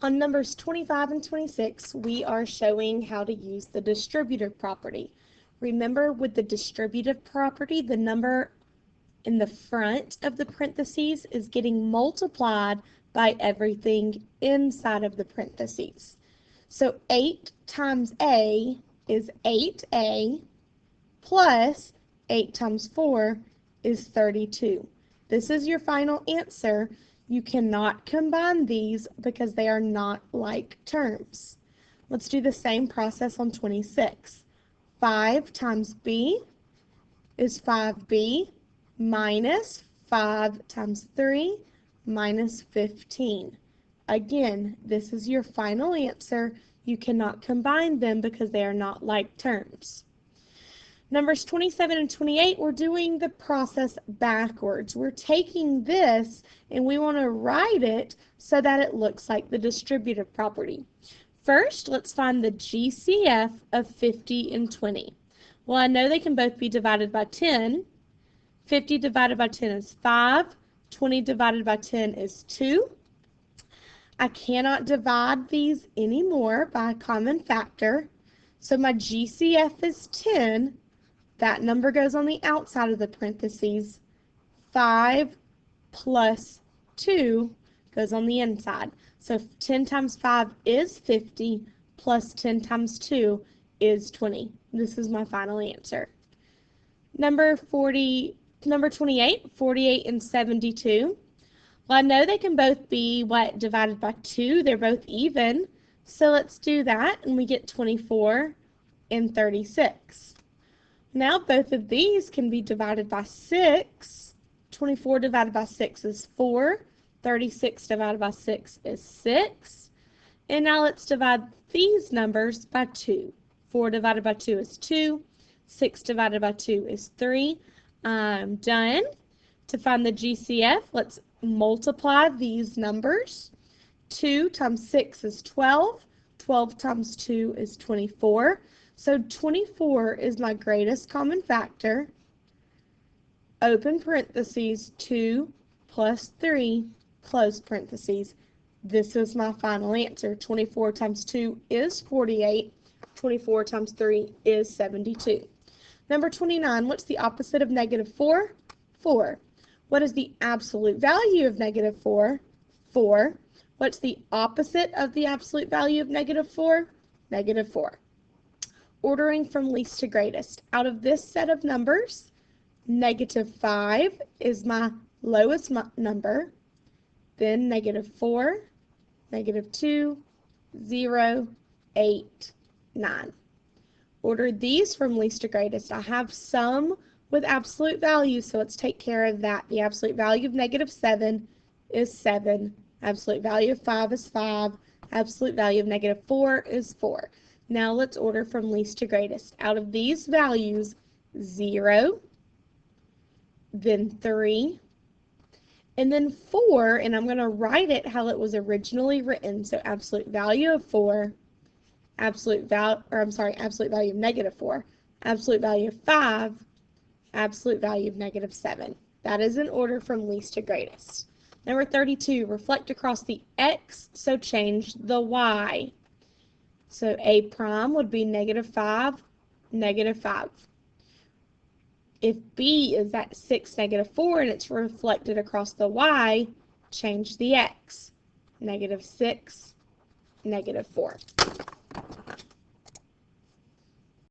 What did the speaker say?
On numbers 25 and 26, we are showing how to use the distributive property. Remember, with the distributive property, the number in the front of the parentheses is getting multiplied by everything inside of the parentheses. So 8 times A is 8A plus 8 times 4 is 32. This is your final answer. You cannot combine these because they are not like terms. Let's do the same process on 26. 5 times B is 5B minus 5 times 3 minus 15. Again, this is your final answer. You cannot combine them because they are not like terms. Numbers 27 and 28, we're doing the process backwards. We're taking this and we want to write it so that it looks like the distributive property. First, let's find the GCF of 50 and 20. Well, I know they can both be divided by 10. 50 divided by 10 is 5. 20 divided by 10 is 2. I cannot divide these anymore by a common factor. So my GCF is 10. That number goes on the outside of the parentheses. 5 plus 2 goes on the inside. So 10 times 5 is 50, plus 10 times 2 is 20. This is my final answer. Number 28, 48 and 72. Well, I know they can both be divided by 2. They're both even. So let's do that, and we get 24 and 36. Now both of these can be divided by 6. 24 divided by 6 is 4. 36 divided by 6 is 6. And now let's divide these numbers by 2. 4 divided by 2 is 2. 6 divided by 2 is 3. I'm done. To find the GCF, let's multiply these numbers. 2 times 6 is 12. 12 times 2 is 24. So 24 is my greatest common factor. Open parentheses, 2 plus 3, close parentheses. This is my final answer. 24 times 2 is 48. 24 times 3 is 72. Number 29, what's the opposite of negative 4? 4. What is the absolute value of negative 4? 4. What's the opposite of the absolute value of negative 4? Negative 4. Ordering from least to greatest. Out of this set of numbers, negative 5 is my lowest number, then negative 4, negative 2, 0, 8, 9. Order these from least to greatest. I have some with absolute value, so let's take care of that. The absolute value of negative 7 is 7. Absolute value of 5 is 5. Absolute value of negative 4 is 4. Now let's order from least to greatest. Out of these values, 0, then 3, and then 4, and I'm going to write it how it was originally written. So absolute value of 4, absolute value of negative 4, absolute value of 5, absolute value of negative 7. That is in order from least to greatest. Number 32, reflect across the x, so change the y. So A prime would be negative 5, negative 5. If B is at 6, negative 4, and it's reflected across the y, change the x. Negative 6, negative 4.